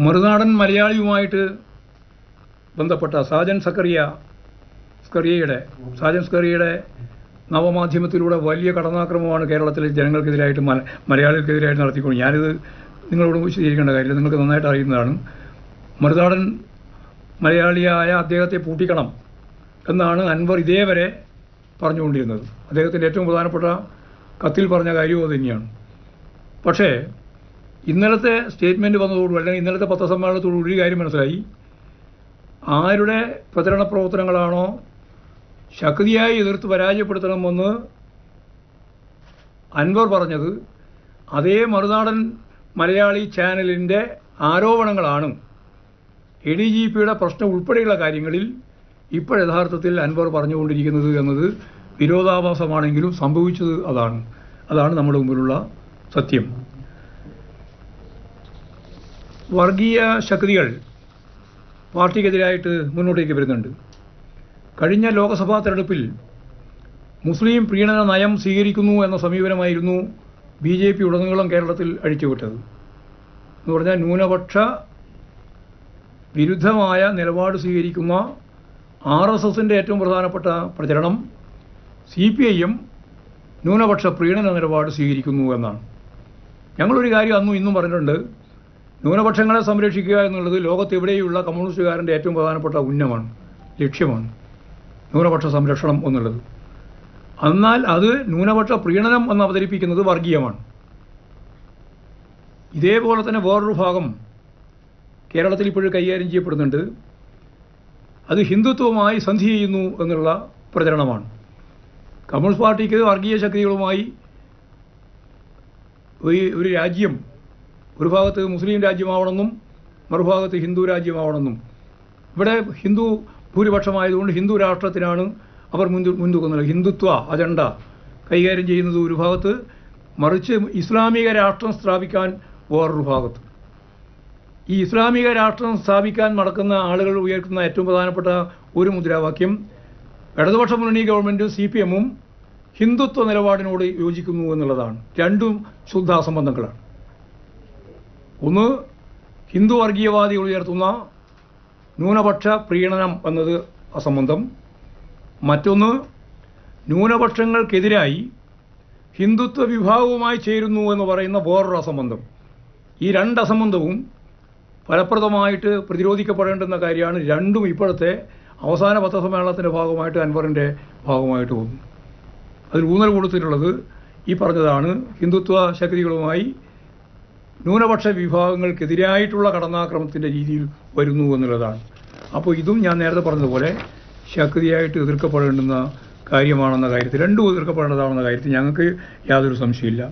മറുനാടൻ മലയാളിയുമായിട്ട് ബന്ധപ്പെട്ട സാജൻ സ്കറിയയുടെ നവമാധ്യമത്തിലൂടെ വലിയ കടന്നാക്രമണമാണ് കേരളത്തിലെ ജനങ്ങൾക്കെതിരായിട്ട് മലയാളികൾക്കെതിരായിട്ട് നടത്തിക്കൊണ്ട് ഞാനിത് നിങ്ങളോട് വിശദീകരിക്കേണ്ട കാര്യമില്ല, നിങ്ങൾക്ക് നന്നായിട്ട് അറിയുന്നതാണ്. മറുനാടൻ മലയാളിയായ അദ്ദേഹത്തെ പൂട്ടിക്കണം എന്നാണ് അൻവർ ഇതേവരെ പറഞ്ഞുകൊണ്ടിരുന്നത്. അദ്ദേഹത്തിൻ്റെ ഏറ്റവും പ്രധാനപ്പെട്ട കത്തിൽ പറഞ്ഞ കാര്യവും അത് തന്നെയാണ്. പക്ഷേ ഇന്നലത്തെ സ്റ്റേറ്റ്മെൻറ്റ് വന്നതോടുകൂടി അല്ലെങ്കിൽ ഇന്നലത്തെ പത്രസമ്മേളനത്തോടുകൂടി ഒരു കാര്യം മനസ്സിലായി. ആരുടെ പ്രചരണ പ്രവർത്തനങ്ങളാണോ ശക്തിയായി എതിർത്ത് പരാജയപ്പെടുത്തണമെന്ന് അൻവർ പറഞ്ഞത്, അതേ മറുനാടൻ മലയാളി ചാനലിൻ്റെ ആരോപണങ്ങളാണ് ADGPയുടെ പ്രശ്നം ഉൾപ്പെടെയുള്ള കാര്യങ്ങളിൽ ഇപ്പോൾ യഥാർത്ഥത്തിൽ അൻവർ പറഞ്ഞുകൊണ്ടിരിക്കുന്നത് എന്നത് വിരോധാഭാസമാണെങ്കിലും സംഭവിച്ചത് അതാണ് നമ്മുടെ മുമ്പിലുള്ള സത്യം. വർഗീയ ശക്തികൾ പാർട്ടിക്കെതിരായിട്ട് മുന്നോട്ടേക്ക് വരുന്നുണ്ട്. കഴിഞ്ഞ ലോക്സഭാ തെരഞ്ഞെടുപ്പിൽ മുസ്ലിം പ്രീണന നയം സ്വീകരിക്കുന്നു എന്ന സമീപനമായിരുന്നു BJP ഉടനീളം കേരളത്തിൽ അഴിച്ചുവിട്ടത്. എന്ന് പറഞ്ഞാൽ ന്യൂനപക്ഷ വിരുദ്ധമായ നിലപാട് സ്വീകരിക്കുന്ന RSSൻ്റെ ഏറ്റവും പ്രധാനപ്പെട്ട പ്രചരണം CPIM ന്യൂനപക്ഷ പ്രീണന നിലപാട് സ്വീകരിക്കുന്നു എന്നാണ്. ഞങ്ങളൊരു കാര്യം അന്നും ഇന്നും പറഞ്ഞിട്ടുണ്ട്, ന്യൂനപക്ഷങ്ങളെ സംരക്ഷിക്കുക എന്നുള്ളത് ലോകത്തെവിടെയുള്ള കമ്മ്യൂണിസ്റ്റുകാരൻ്റെ ഏറ്റവും പ്രധാനപ്പെട്ട ലക്ഷ്യമാണ് ന്യൂനപക്ഷ സംരക്ഷണം എന്നുള്ളത്. എന്നാൽ അത് ന്യൂനപക്ഷ പ്രീണനം എന്ന് അവതരിപ്പിക്കുന്നത് വർഗീയമാണ്. ഇതേപോലെ തന്നെ വേറൊരു ഭാഗം കേരളത്തിൽ ഇപ്പോഴും കൈകാര്യം ചെയ്യപ്പെടുന്നുണ്ട്. അത് ഹിന്ദുത്വവുമായി സന്ധി ചെയ്യുന്നു എന്നുള്ള പ്രചരണമാണ്. കമ്മ്യൂണിസ്റ്റ് പാർട്ടിക്ക് വർഗീയ ശക്തികളുമായി ഒരു രാജ്യം ഒരു ഭാഗത്ത് മുസ്ലിം രാജ്യമാവണമെന്നും മറുഭാഗത്ത് ഹിന്ദു രാജ്യമാവണമെന്നും, ഇവിടെ ഹിന്ദു ഭൂരിപക്ഷമായതുകൊണ്ട് ഹിന്ദു രാഷ്ട്രത്തിനാണ് അവർ മുൻതൂക്കുന്നത്. ഹിന്ദുത്വ അജണ്ട കൈകാര്യം ചെയ്യുന്നത് ഒരു ഭാഗത്ത്, മറിച്ച് ഇസ്ലാമിക രാഷ്ട്രം സ്ഥാപിക്കാൻ വേറൊരു ഭാഗത്ത്. ഈ ഇസ്ലാമിക രാഷ്ട്രം സ്ഥാപിക്കാൻ നടക്കുന്ന ആളുകൾ ഉയർത്തുന്ന ഏറ്റവും പ്രധാനപ്പെട്ട ഒരു മുദ്രാവാക്യം ഇടതുപക്ഷ മുന്നണി ഗവൺമെൻറ്റും CPIM ഹിന്ദുത്വ നിലപാടിനോട് യോജിക്കുന്നു എന്നുള്ളതാണ്. രണ്ടും ശുദ്ധ അസംബന്ധങ്ങളാണ്. ഒന്ന്, ഹിന്ദു വർഗീയവാദികൾ ഉയർത്തുന്ന ന്യൂനപക്ഷ പ്രീണനം എന്നത് അസംബന്ധം. മറ്റൊന്ന്, ന്യൂനപക്ഷങ്ങൾക്കെതിരായി ഹിന്ദുത്വ വിഭാഗവുമായി ചേരുന്നു എന്ന് പറയുന്ന വേറൊരു അസംബന്ധം. ഈ രണ്ട് അസംബന്ധവും ഫലപ്രദമായിട്ട് പ്രതിരോധിക്കപ്പെടേണ്ടുന്ന കാര്യമാണ്. രണ്ടും ഇപ്പോഴത്തെ അവസാന പത്രസമ്മേളനത്തിൻ്റെ ഭാഗമായിട്ട് അൻവറിൻ്റെ ഭാഗമായിട്ട് പോകുന്നു. അതിൽ ഊന്നൽ കൊടുത്തിട്ടുള്ളത് ഈ പറഞ്ഞതാണ്, ഹിന്ദുത്വ ശക്തികളുമായി ന്യൂനപക്ഷ വിഭാഗങ്ങൾക്കെതിരായിട്ടുള്ള കടന്നാക്രമണത്തിൻ്റെ രീതിയിൽ വരുന്നു എന്നുള്ളതാണ്. അപ്പോൾ ഇതും ഞാൻ നേരത്തെ പറഞ്ഞതുപോലെ ശക്തിയായിട്ട് എതിർക്കപ്പെടേണ്ടുന്ന കാര്യമാണെന്ന കാര്യത്തിൽ, രണ്ടും എതിർക്കപ്പെടേണ്ടതാണെന്ന കാര്യത്തിൽ ഞങ്ങൾക്ക് യാതൊരു സംശയമില്ല.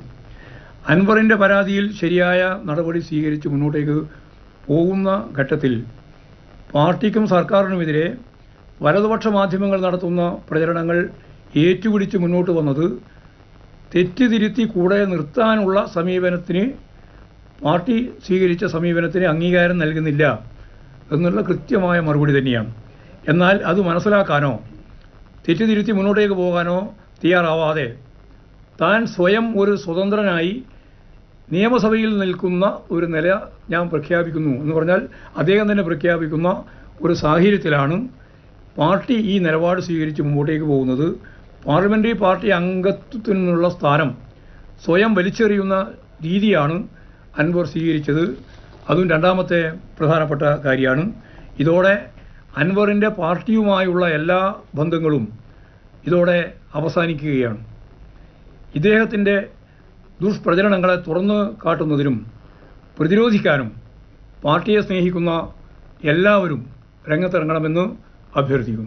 അൻവറിൻ്റെ പരാതിയിൽ ശരിയായ നടപടി സ്വീകരിച്ച് മുന്നോട്ടേക്ക് പോകുന്ന ഘട്ടത്തിൽ പാർട്ടിക്കും സർക്കാരിനുമെതിരെ വലതുപക്ഷ മാധ്യമങ്ങൾ നടത്തുന്ന പ്രചരണങ്ങൾ ഏറ്റുപിടിച്ച് മുന്നോട്ട് വന്നത് തെറ്റിതിരുത്തി കൂടെ നിർത്താനുള്ള സമീപനത്തിന്, പാർട്ടി സ്വീകരിച്ച സമീപനത്തിന് അംഗീകാരം നൽകുന്നില്ല എന്നുള്ള കൃത്യമായ മറുപടി തന്നെയാണ്. എന്നാൽ അത് മനസ്സിലാക്കാനോ തെറ്റിതിരുത്തി മുന്നോട്ടേക്ക് പോകാനോ തയ്യാറാവാതെ താൻ സ്വയം ഒരു സ്വതന്ത്രനായി നിയമസഭയിൽ നിൽക്കുന്ന ഒരു നില ഞാൻ പ്രഖ്യാപിക്കുന്നു എന്ന് പറഞ്ഞാൽ അദ്ദേഹം തന്നെ പ്രഖ്യാപിക്കുന്ന ഒരു സാഹചര്യത്തിലാണ് പാർട്ടി ഈ നിലപാട് സ്വീകരിച്ച് മുമ്പോട്ടേക്ക് പോകുന്നത്. പാർലമെൻ്ററി പാർട്ടി അംഗത്വത്തിൽ നിന്നുള്ള സ്ഥാനം സ്വയം വലിച്ചെറിയുന്ന രീതിയാണ് അൻവർ സ്വീകരിച്ചത്. അതും രണ്ടാമത്തെ പ്രധാനപ്പെട്ട കാര്യമാണ്. ഇതോടെ അൻവറിൻ്റെ പാർട്ടിയുമായുള്ള എല്ലാ ബന്ധങ്ങളും ഇതോടെ അവസാനിക്കുകയാണ്. ഇദ്ദേഹത്തിൻ്റെ ദുഷ്പ്രചരണങ്ങളെ തുറന്നു കാട്ടുന്നതിനും പ്രതിരോധിക്കാനും പാർട്ടിയെ സ്നേഹിക്കുന്ന എല്ലാവരും രംഗത്തിറങ്ങണമെന്ന് അഭ്യർത്ഥിക്കുന്നു.